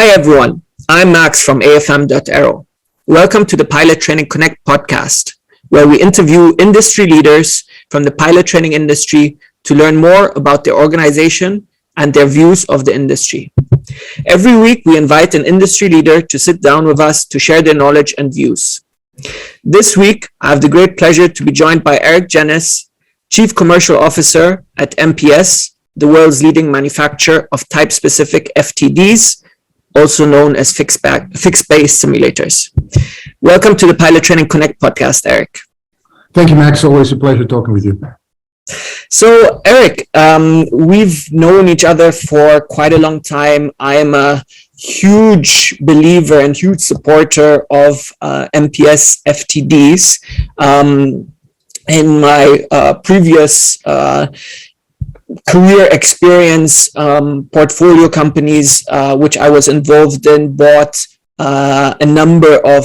Hi everyone, I'm Max from AFM.aero. Welcome to the Pilot Training Connect podcast, where we interview industry leaders from the pilot training industry to learn more about their organization and their views of the industry. Every week, we invite an industry leader to sit down with us to share their knowledge and views. This week, I have the great pleasure to be joined by Erik Jennes, Chief Commercial Officer at MPS, the world's leading manufacturer of type-specific FTDs, also known as fixed-base simulators. Welcome to the Pilot Training Connect podcast, Erik. Thank you, Max. Always a pleasure talking with you. So, Erik, we've known each other for quite a long time. I am a huge believer and huge supporter of MPS FTDs. In my previous career experience, portfolio companies which I was involved in bought a number of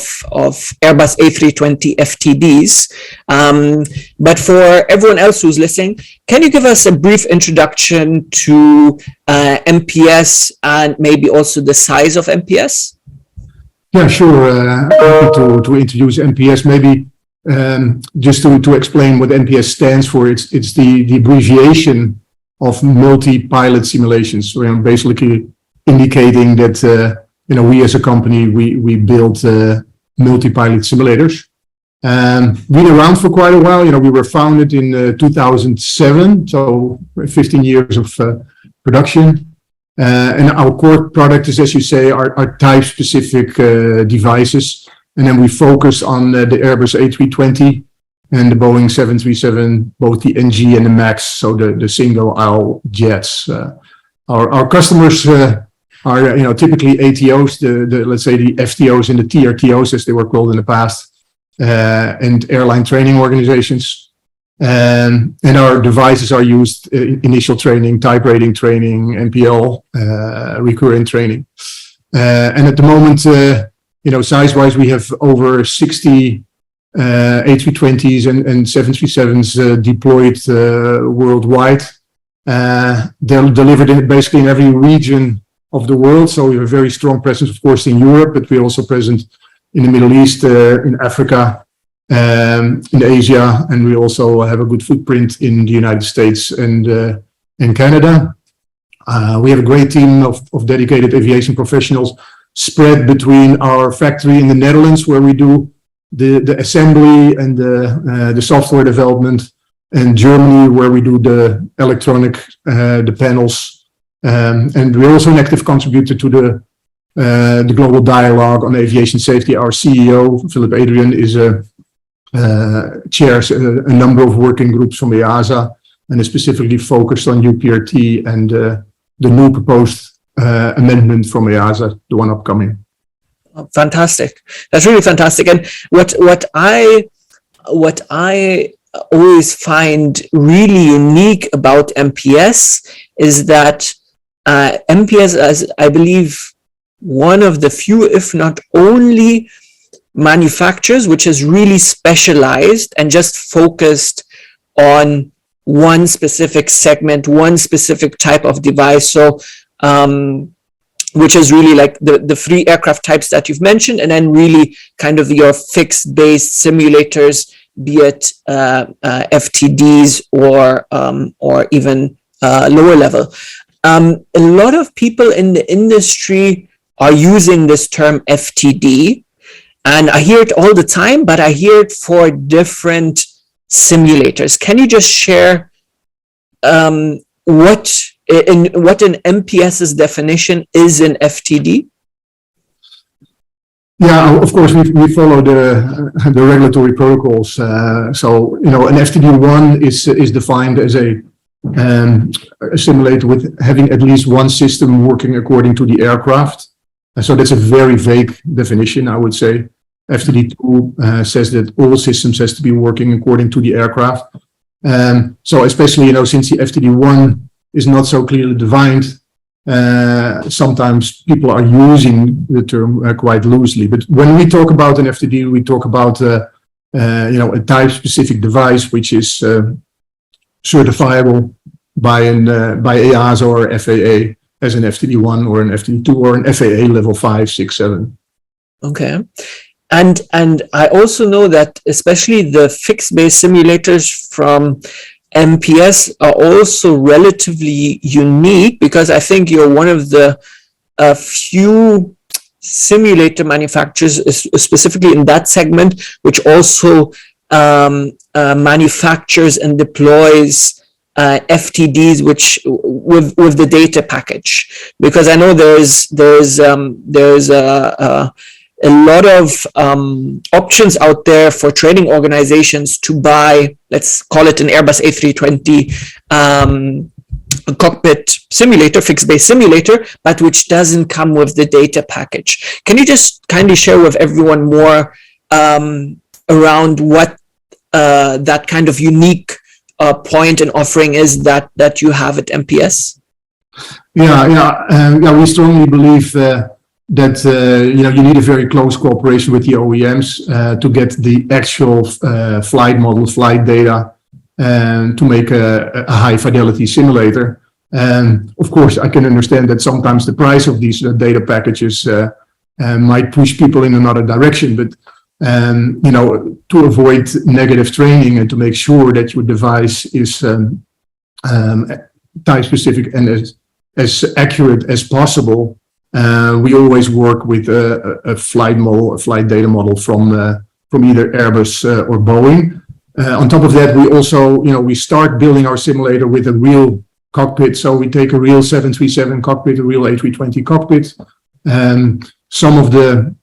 Airbus A320 FTDs. But for everyone else who's listening, can you give us a brief introduction to MPS and maybe also the size of MPS? Yeah, sure. Happy to introduce MPS. Maybe just to explain what MPS stands for. It's the abbreviation of multi-pilot simulations. So basically indicating that we as a company we build multi-pilot simulators. Been around for quite a while. We were founded in 2007, so 15 years of production. And our core product is, as you say, our type-specific devices. And then we focus on the Airbus A320 and the Boeing 737, both the NG and the MAX, so the single-aisle jets. Our customers are typically ATOs, let's say the FTOs and the TRTOs, as they were called in the past, and airline training organizations. And our devices are used initial training, type rating training, NPL, recurrent training. And at the moment, size-wise, we have over 60 A320s and 737s deployed worldwide. They're delivered basically in every region of the world. So we have a very strong presence, of course, in Europe, but we're also present in the Middle East, in Africa, in Asia, and we also have a good footprint in the United States and Canada. We have a great team of dedicated aviation professionals spread between our factory in the Netherlands, where we do the assembly and the software development, and Germany, where we do the electronic, the panels. And we're also an active contributor to the global dialogue on aviation safety. Our CEO, Philip Adrian, chairs a number of working groups from EASA and is specifically focused on UPRT and the new proposed amendment from EASA, the one upcoming. Fantastic. That's really fantastic. And what I always find really unique about MPS is that MPS is, I believe, one of the few, if not only, manufacturers which is really specialized and just focused on one specific segment, one specific type of device. So which is really like the three aircraft types that you've mentioned, and then really kind of your fixed-based simulators, be it FTDs or even lower level. A lot of people in the industry are using this term FTD, and I hear it all the time, but I hear it for different simulators. Can you just share what an MPS's definition is in FTD? Yeah, of course, we follow the regulatory protocols. So, an FTD1 is defined as a simulator with having at least one system working according to the aircraft. So that's a very vague definition, I would say. FTD2 says that all systems has to be working according to the aircraft. So especially, since the FTD1 is not so clearly defined, sometimes people are using the term quite loosely. But when we talk about an FTD, we talk about a type-specific device which is certifiable by EASA or FAA, as an FTD1 or an FTD2 or an FAA level 5, 6, 7. Okay. And I also know that especially the fixed base simulators from MPS are also relatively unique, because I think you're one of the few simulator manufacturers, specifically in that segment, which also manufactures and deploys FTDs, which with the data package. Because I know there's a lot of options out there for training organizations to buy, let's call it an Airbus A320 a cockpit simulator, fixed base simulator, but which doesn't come with the data package. Can you just kindly share with everyone more around what that kind of unique point and offering is that you have at MPS? Yeah, we strongly believe that you need a very close cooperation with the OEMs to get the actual flight model, flight data, to make a high fidelity simulator. And of course, I can understand that sometimes the price of these data packages might push people in another direction, but to avoid negative training and to make sure that your device is type specific and as accurate as possible, we always work with a flight model, a flight data model from either Airbus or Boeing. On top of that, we also, we start building our simulator with a real cockpit. So we take a real 737 cockpit, a real A320 cockpit. Some of the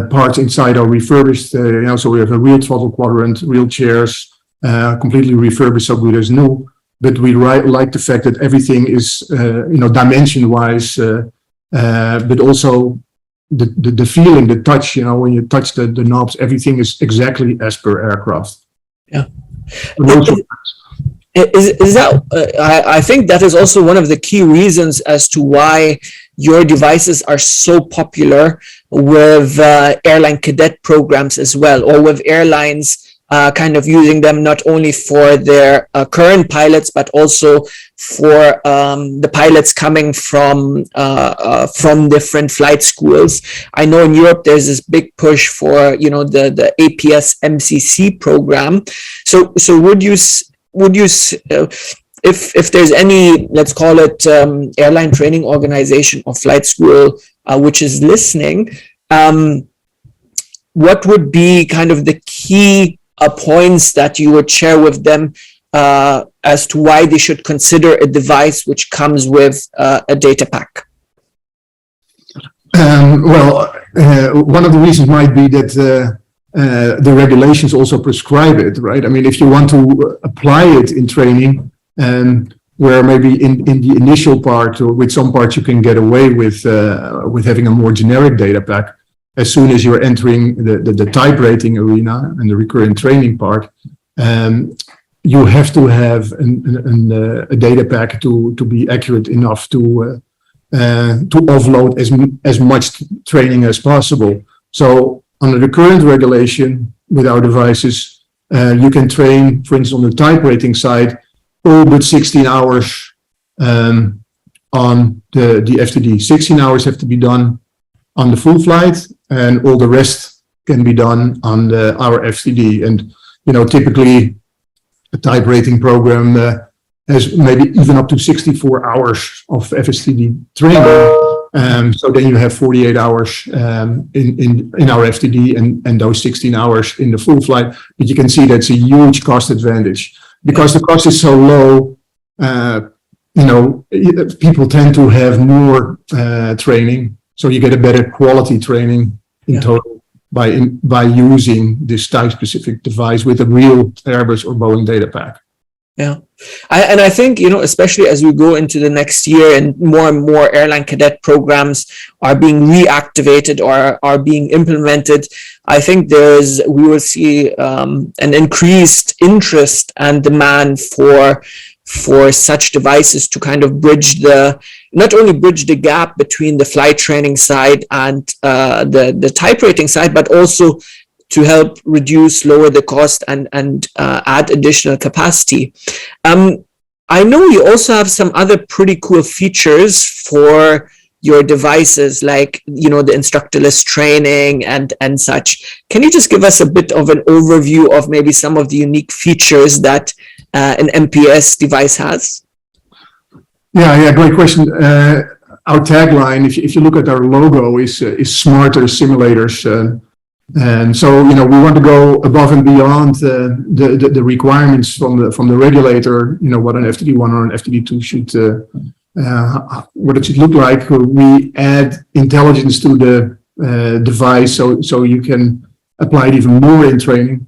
parts inside are refurbished. So we have a real throttle quadrant, real chairs, completely refurbished, so good as new. But we like the fact that everything is, dimension-wise, but also the feeling, the touch, when you touch the knobs, everything is exactly as per aircraft. Yeah. Is that, I think that is also one of the key reasons as to why your devices are so popular with airline cadet programs as well, or with airlines kind of using them not only for their current pilots, but also for the pilots coming from different flight schools. I know in Europe there's this big push for the APS MCC program. So would you if there's any, let's call it airline training organization or flight school which is listening, what would be kind of the key points that you would share with them as to why they should consider a device which comes with a data pack? One of the reasons might be that the regulations also prescribe it, right? I mean, if you want to apply it in training, where maybe in the initial part or with some parts you can get away with having a more generic data pack, as soon as you're entering the type rating arena and the recurrent training part, you have to have a data pack to be accurate enough to offload as much training as possible. So under the current regulation with our devices, you can train, for instance, on the type rating side, all but 16 hours on the FTD. 16 hours have to be done on the full flight, and all the rest can be done on our FTD. And typically a type rating program has maybe even up to 64 hours of FSTD training. So then you have 48 hours in our FTD and those 16 hours in the full flight. But you can see that's a huge cost advantage because the cost is so low. People tend to have more training, so you get a better quality training in total by using this type-specific device with a real Airbus or Boeing data pack. Yeah, I think, especially as we go into the next year and more airline cadet programs are being reactivated or are being implemented, I think we will see an increased interest and demand for such devices to kind of not only bridge the gap between the flight training side and the type rating side, but also to help lower the cost and add additional capacity. I know you also have some other pretty cool features for your devices, like, the instructorless training and such. Can you just give us a bit of an overview of maybe some of the unique features that an MPS device has? Yeah, great question. Our tagline, if you look at our logo, is smarter simulators. And so, we want to go above and beyond the requirements from the regulator, what an FTD1 or an FTD2 should, what it should look like. We add intelligence to the device so you can apply it even more in training.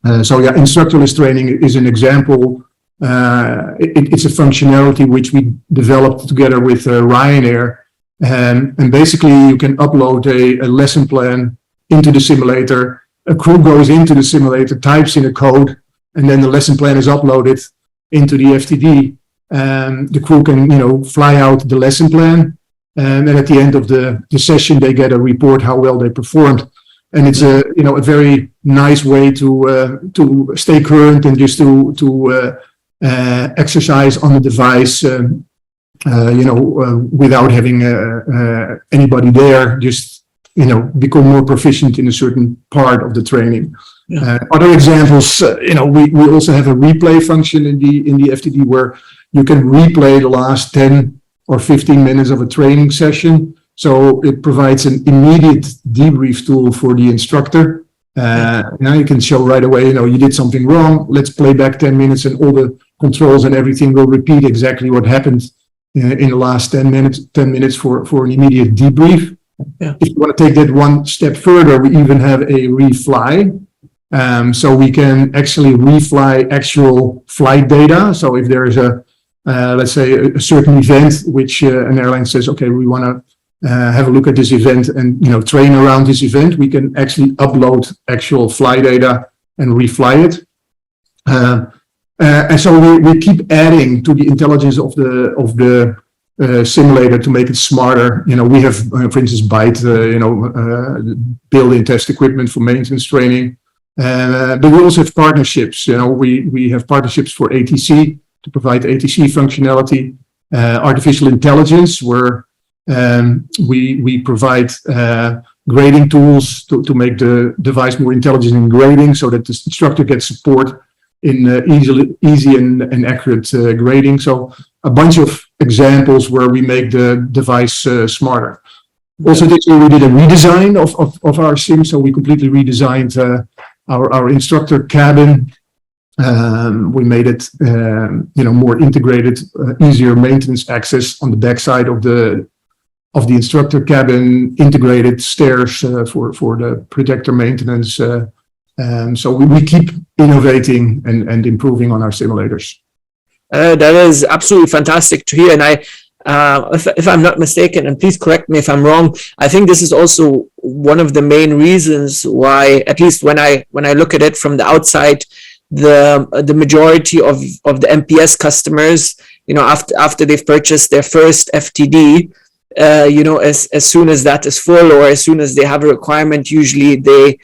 Instructorless training is an example. It's a functionality which we developed together with Ryanair. And basically, you can upload a lesson plan into the simulator. A crew goes into the simulator, types in a code, and then the lesson plan is uploaded into the FTD. The crew can, fly out the lesson plan, and then at the end of the session, they get a report how well they performed. And it's a very nice way to stay current and just to exercise on the device, without having anybody there. Just become more proficient in a certain part of the training. Yeah. Other examples, we also have a replay function in the FTD where you can replay the last 10 or 15 minutes of a training session. So it provides an immediate debrief tool for the instructor. You can show right away, you did something wrong. Let's play back 10 minutes and all the controls and everything will repeat exactly what happened in the last 10 minutes for an immediate debrief. Yeah. If you want to take that one step further, we even have a refly. So we can actually refly actual flight data. So if there is let's say a certain event, which an airline says, okay, we want to have a look at this event and, train around this event, we can actually upload actual flight data and refly it. And so we keep adding to the intelligence of the simulator to make it smarter. We have, for instance, Byte, built-in test equipment for maintenance training. But we also have partnerships. We have partnerships for ATC to provide ATC functionality, artificial intelligence, where we provide grading tools to make the device more intelligent in grading, so that the instructor gets support in easy and accurate grading. So a bunch of examples where we make the device smarter. Also, this year we did a redesign of our sim, so we completely redesigned our instructor cabin. We made it more integrated, easier maintenance access on the backside of the instructor cabin, integrated stairs for the projector maintenance. So we keep innovating and improving on our simulators. That is absolutely fantastic to hear. And if I'm not mistaken, and please correct me if I'm wrong, I think this is also one of the main reasons why, at least when I look at it from the outside, the majority of the MPS customers, after they've purchased their first FTD, as soon as that is full or as soon as they have a requirement, usually they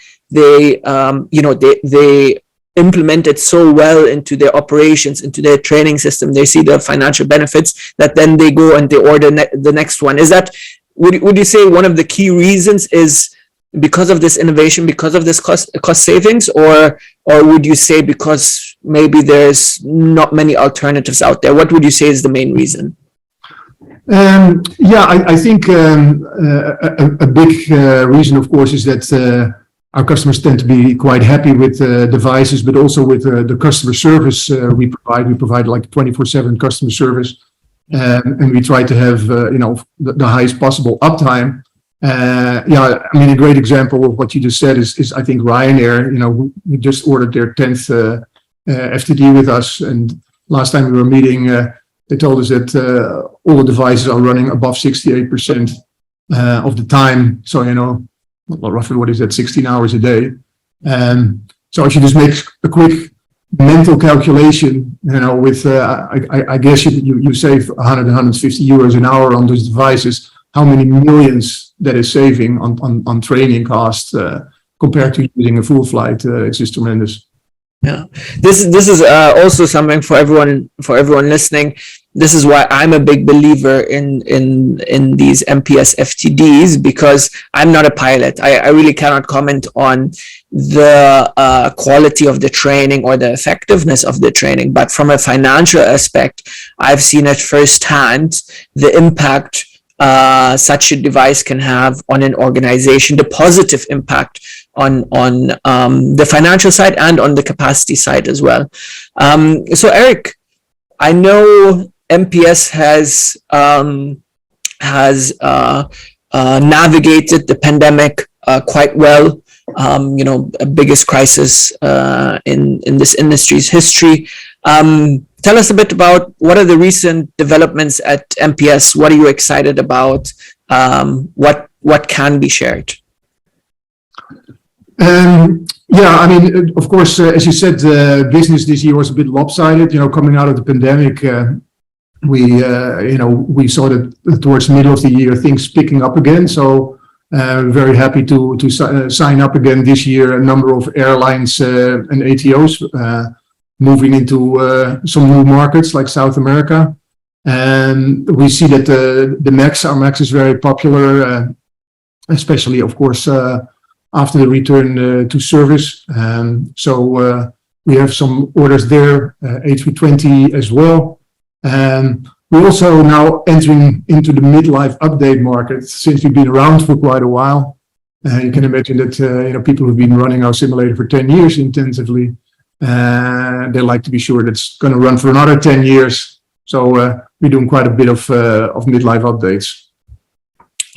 implement it so well into their operations, into their training system. They see the financial benefits that then they go and they order the next one. Is that, would you say one of the key reasons is because of this innovation, because of this cost savings, or would you say because maybe there's not many alternatives out there? What would you say is the main reason? I think a big reason, of course, is that our customers tend to be quite happy with devices, but also with the customer service we provide. We provide like 24/7 customer service, and we try to have the highest possible uptime. A great example of what you just said is I think Ryanair. We just ordered their 10th FTD with us, and last time we were meeting, they told us that all the devices are running above 68% of the time. So roughly what is that? 16 hours a day. So if you just make a quick mental calculation, with I guess you save 100, 150 euros an hour on those devices. How many millions that is saving on training costs compared to using a full flight? It's just tremendous. Yeah, this is also something for everyone listening. This is why I'm a big believer in these MPS FTDs, because I'm not a pilot. I really cannot comment on the quality of the training or the effectiveness of the training. But from a financial aspect, I've seen it firsthand, the impact such a device can have on an organization, the positive impact on the financial side and on the capacity side as well. So Erik, I know MPS has navigated the pandemic quite well. Biggest crisis in this industry's history. Tell us a bit about what are the recent developments at MPS. What are you excited about? What can be shared? Yeah, I mean, of course, as you said, business this year was a bit lopsided. Coming out of the pandemic, we saw that towards the middle of the year things picking up again. So very happy to sign up again this year a number of airlines and ATOs moving into some new markets like South America. And we see that our MAX is very popular, especially, of course, after the return to service. So we have some orders there, A320 as well. We're also now entering into the midlife update market since we've been around for quite a while. You can imagine that people who've been running our simulator for 10 years intensively, they like to be sure that it's going to run for another 10 years. So we're doing quite a bit of midlife updates.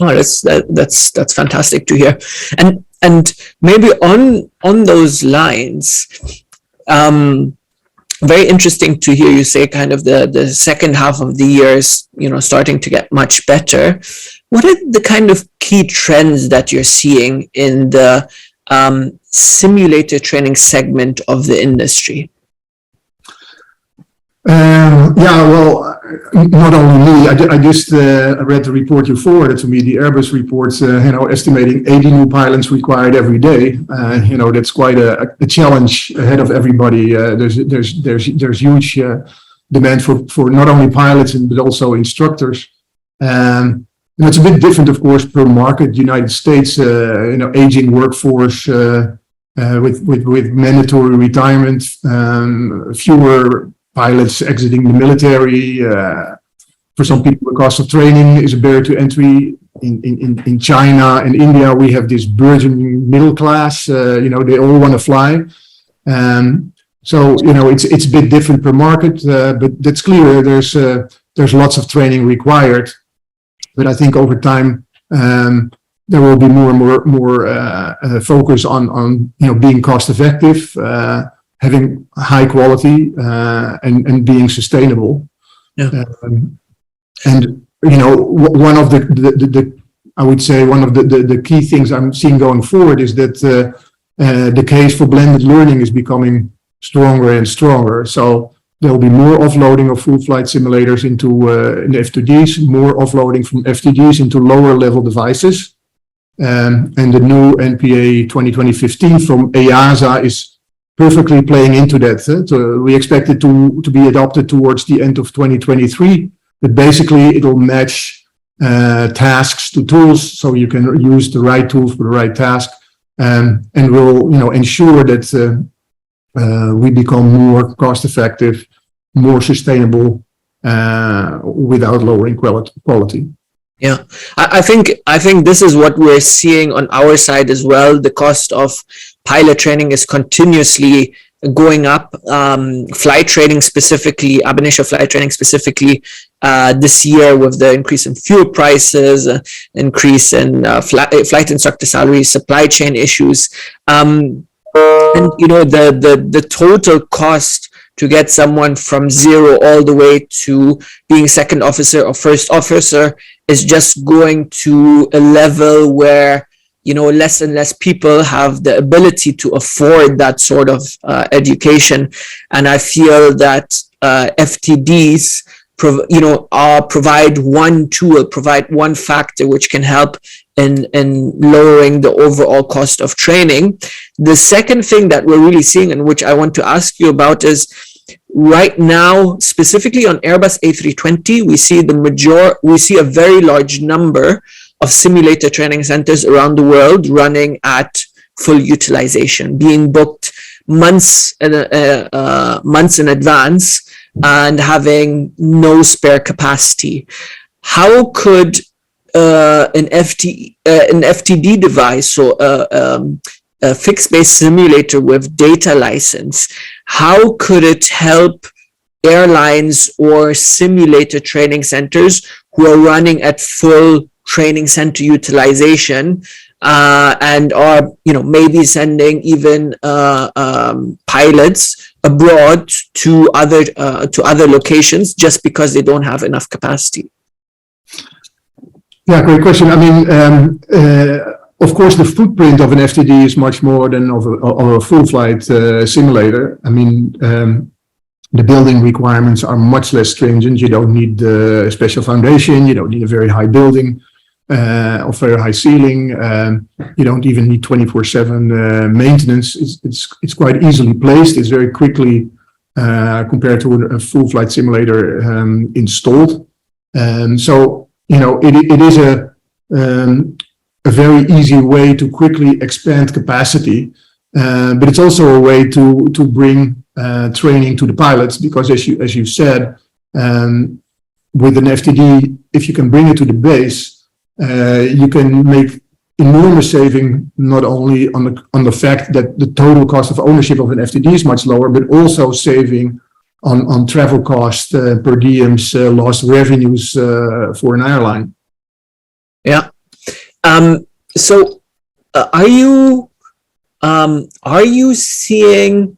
Oh, that's fantastic to hear. And maybe on those lines, very interesting to hear you say kind of the second half of the year is, starting to get much better. What are the kind of key trends that you're seeing in the simulator training segment of the industry? Yeah, well, not only me. I just read the report you forwarded to me, the Airbus reports, estimating 80 new pilots required every day. That's quite a challenge ahead of everybody. There's huge demand for not only pilots but also instructors. It's a bit different, of course, per market. United States, aging workforce with mandatory retirement, fewer pilots exiting the military. For some people, the cost of training is a barrier to entry. In China and India, we have this burgeoning middle class. They all want to fly. So it's a bit different per market, but that's clear. There's lots of training required. But I think over time there will be more and more focus on being cost effective, having high quality, and being sustainable. Yeah. And one of the I would say one of the key things I'm seeing going forward is that the case for blended learning is becoming stronger and stronger. So there will be more offloading of full flight simulators into in FTDs, more offloading from FTDs into lower level devices. And the new NPA 2020-15 from EASA is perfectly playing into that. So we expect it to be adopted towards the end of 2023. But basically, it'll match tasks to tools, so you can use the right tools for the right task, and will ensure that we become more cost-effective, more sustainable, without lowering quality. Yeah, I think this is what we're seeing on our side as well. The cost of pilot training is continuously going up. Flight training specifically, ab initio flight training specifically, this year with the increase in fuel prices, increase in flight instructor salaries, supply chain issues, and the total cost to get someone from zero all the way to being second officer or first officer is just going to a level where less and less people have the ability to afford that sort of education. And I feel that FTDs provide one tool, provide one factor which can help in lowering the overall cost of training. The second thing that we're really seeing, and which I want to ask you about, is right now, specifically on Airbus A320, we see a very large number of simulator training centers around the world running at full utilization, being booked months in advance and having no spare capacity. How could an FTD device, so a fixed-base simulator with data license, how could it help airlines or simulator training centers who are running at full training center utilization and are, maybe sending even pilots abroad to other locations just because they don't have enough capacity? Yeah, great question. I mean, of course, the footprint of an FTD is much more than of a full flight simulator. I mean, the building requirements are much less stringent. You don't need a special foundation. You don't need a very high building or very high ceiling. You don't even need 24/7 maintenance. It's quite easily placed. It's very quickly compared to a full flight simulator installed. So, it is a very easy way to quickly expand capacity, but it's also a way to bring training to the pilots, because as you said, with an FTD, if you can bring it to the base, you can make enormous saving, not only on the fact that the total cost of ownership of an FTD is much lower, but also saving on travel costs, per diems, lost revenues for an airline. Yeah. So are you seeing,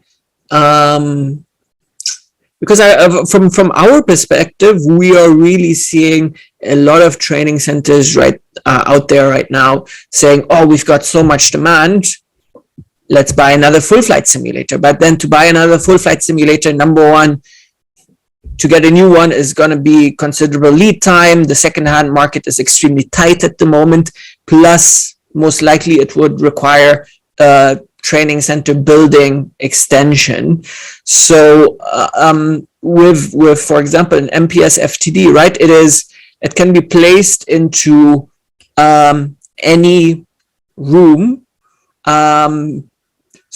because from our perspective, we are really seeing a lot of training centers out there right now saying, oh, we've got so much demand, let's buy another full flight simulator. But then to buy another full flight simulator, number one, to get a new one is going to be considerable lead time. The second-hand market is extremely tight at the moment. Plus, most likely it would require a training center building extension. So with, for example, an MPS FTD, right, it can be placed into any room.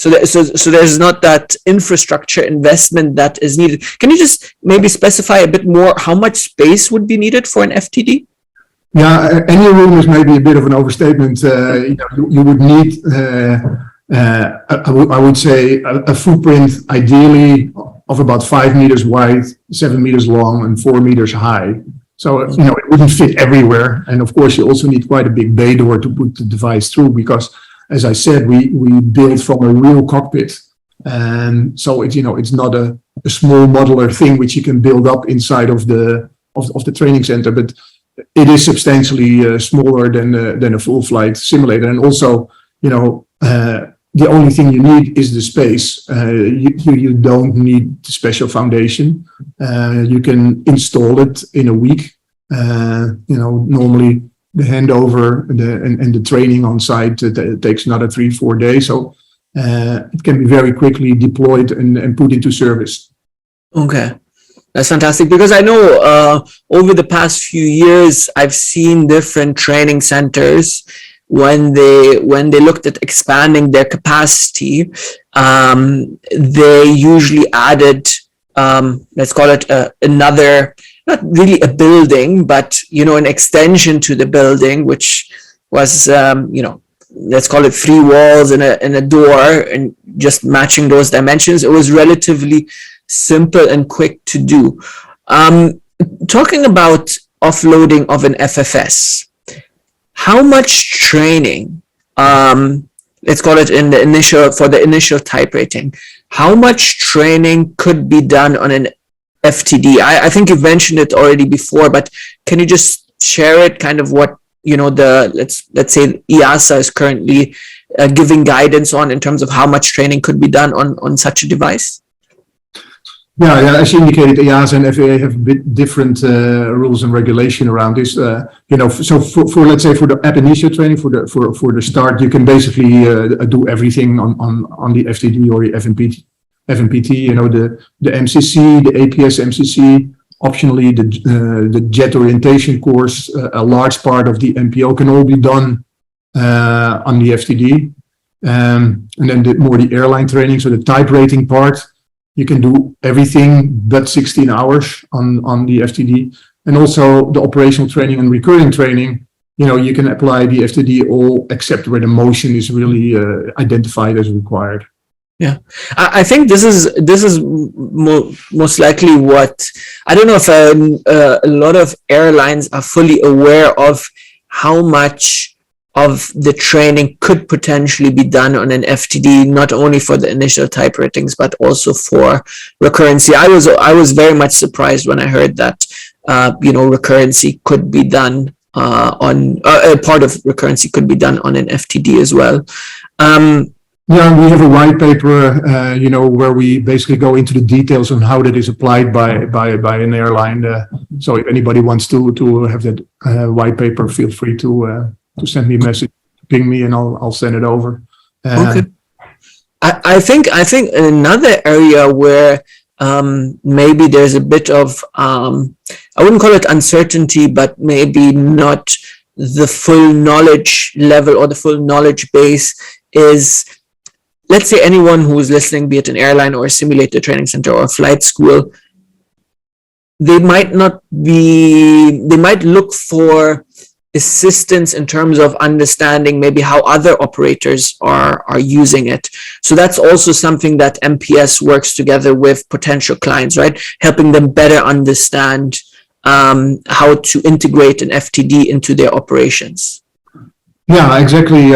So there's not that infrastructure investment that is needed. Can you just maybe specify a bit more how much space would be needed for an FTD? Yeah, any room is maybe a bit of an overstatement. You would need, I would say, a footprint ideally of about 5 meters wide, 7 meters long, and 4 meters high. So, it wouldn't fit everywhere. And of course, you also need quite a big bay door to put the device through, because, as I said, we build from a real cockpit. And so it's not a small modular thing which you can build up inside of the training center, but it is substantially smaller than a full flight simulator. And also, the only thing you need is the space. You don't need the special foundation. You can install it in a week. Normally the handover and the training on site takes another 3-4 days. So it can be very quickly deployed and put into service. Okay. That's fantastic, because I know over the past few years, I've seen different training centers when they looked at expanding their capacity, they usually added, let's call it another, not really a building, but, an extension to the building, which was, let's call it 3 walls and a door, and just matching those dimensions. It was relatively simple and quick to do. Talking about offloading of an FFS, how much training, let's call it for the initial type rating, how much training could be done on an FTD? I think you've mentioned it already before, but can you just share it, kind of what, let's say EASA is currently giving guidance on in terms of how much training could be done on such a device? Yeah, as you indicated, EASA and FAA have a bit different rules and regulation around this. So for let's say for the ab initio training, for the start, you can basically do everything on the FTD or the FMPT. The MCC, the APS MCC. Optionally, the jet orientation course, a large part of the MPO can all be done on the FTD, and then the airline training, so the type rating part. You can do everything but 16 hours on the FTD. And also the operational training and recurring training, you can apply the FTD all except where the motion is really identified as required. Yeah, I think this is most likely what, I don't know if a lot of airlines are fully aware of how much of the training could potentially be done on an FTD, not only for the initial type ratings, but also for recurrency. I was very much surprised when I heard that, recurrency could be done on part of recurrency could be done on an FTD as well. Yeah, we have a white paper, where we basically go into the details on how that is applied by an airline. So if anybody wants to have that white paper, feel free to send me a message, ping me, and I'll send it over. Okay. I think another area where maybe there's a bit of I wouldn't call it uncertainty, but maybe not the full knowledge level or the full knowledge base is, let's say anyone who is listening, be it an airline or a simulator training center or a flight school, they might look for assistance in terms of understanding maybe how other operators are using it. So that's also something that MPS works together with potential clients, right? Helping them better understand how to integrate an FTD into their operations. Yeah, exactly.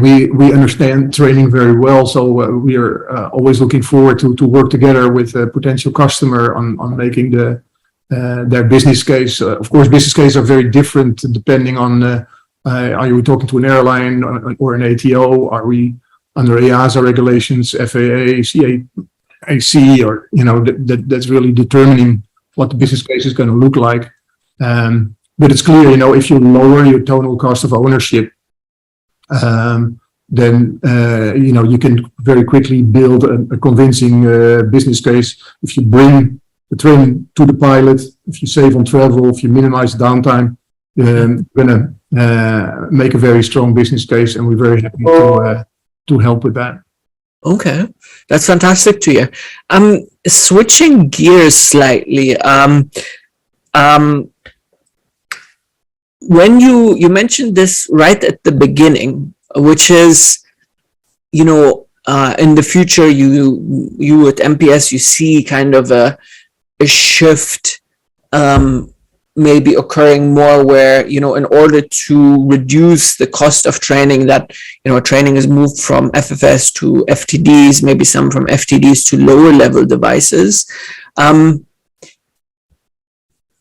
We understand training very well, so we are always looking forward to work together with a potential customer on making their business case. Of course, business cases are very different depending on are you talking to an airline or an ATO? Are we under EASA regulations, FAA, CAC, or that's really determining what the business case is going to look like. But it's clear, if you lower your total cost of ownership, then you can very quickly build a convincing business case. If you bring the training to the pilot, if you save on travel, if you minimize downtime, you're going to make a very strong business case, and we're very happy to help with that. Okay, that's fantastic to hear. Switching gears slightly, when you mentioned this right at the beginning, which is, in the future, you at MPS, you see kind of a shift maybe occurring more where, in order to reduce the cost of training, that, training is moved from FFS to FTDs, maybe some from FTDs to lower level devices.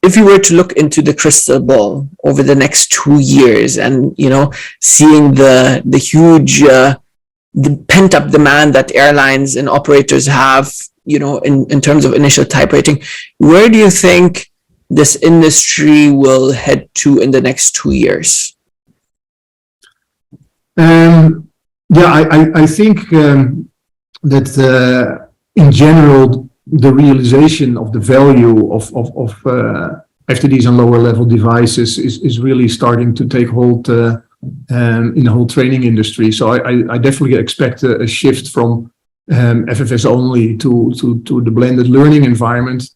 If you were to look into the crystal ball over the next 2 years and, seeing the huge, the pent up demand that airlines and operators have, in terms of initial type rating, where do you think this industry will head to in the next 2 years? I think that in general, the realization of the value of FTDs and lower level devices is really starting to take hold in the whole training industry. So I definitely expect a shift from FFS only to the blended learning environment.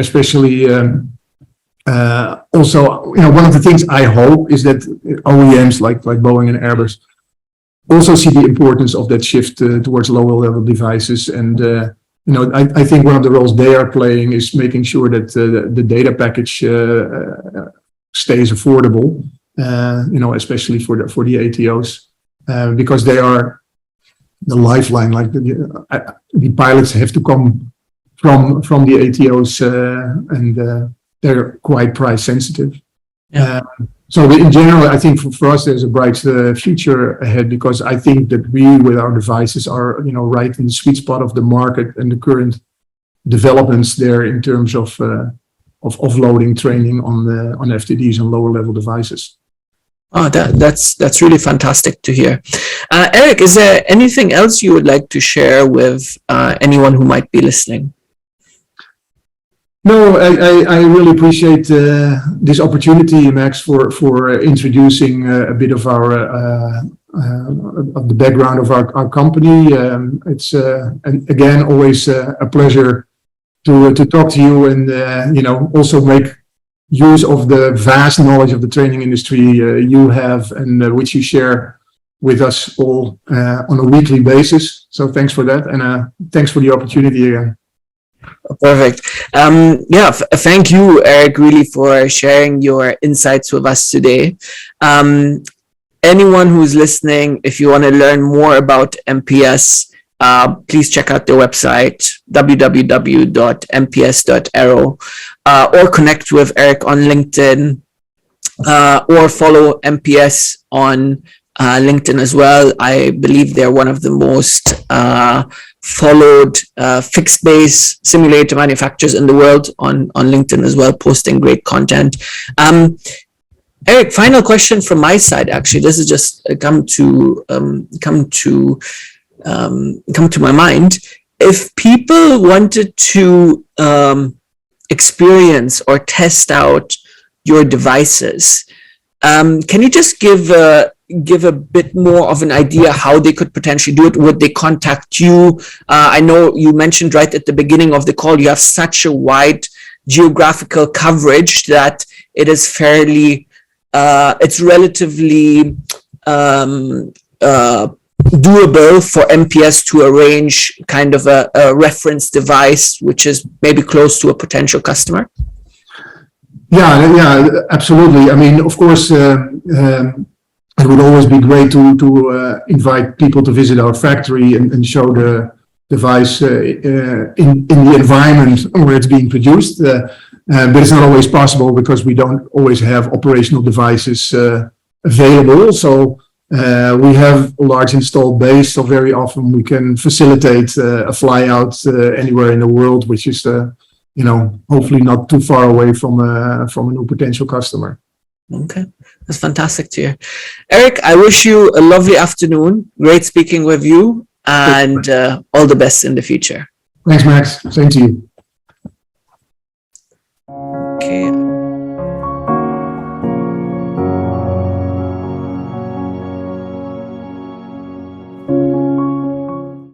Especially also, one of the things I hope is that OEMs like Boeing and Airbus also see the importance of that shift towards lower level devices. And, I think one of the roles they are playing is making sure that the data package stays affordable, especially for the ATOs, because they are the lifeline. Like the pilots have to come from the ATOs, and they're quite price sensitive. Yeah. So in general, I think for us, there's a bright future ahead, because I think that we, with our devices, are right in the sweet spot of the market and the current developments there in terms of offloading training on FTDs and lower level devices. Oh, that's really fantastic to hear. Erik, is there anything else you would like to share with anyone who might be listening? No, I really appreciate this opportunity, Max, for introducing a bit of of the background of our company. It's and again always a pleasure to talk to you, and also make use of the vast knowledge of the training industry you have, and which you share with us all on a weekly basis. So thanks for that, and thanks for the opportunity again. Perfect. Yeah, thank you, Erik, really for sharing your insights with us today. Anyone who's listening, if you want to learn more about MPS, please check out their website, www.mps.aero, or connect with Erik on LinkedIn, or follow MPS on LinkedIn as well. I believe they're one of the most followed fixed base simulator manufacturers in the world on LinkedIn as well, posting great content. Erik, final question from my side. Actually, this has just come to my mind. If people wanted to experience or test out your devices, can you just give a bit more of an idea how they could potentially do it? Would they contact you? I know you mentioned right at the beginning of the call, you have such a wide geographical coverage that it is fairly, it's relatively doable for MPS to arrange kind of a reference device, which is maybe close to a potential customer? Yeah, absolutely. I mean, of course, it would always be great to invite people to visit our factory and show the device in the environment where it's being produced. But it's not always possible because we don't always have operational devices available. So we have a large installed base, so very often we can facilitate a fly out anywhere in the world, which is hopefully not too far away from a new potential customer. Okay, that's fantastic to hear. Erik, I wish you a lovely afternoon. Great speaking with you, and all the best in the future. Thanks, Max. Same to you. Okay.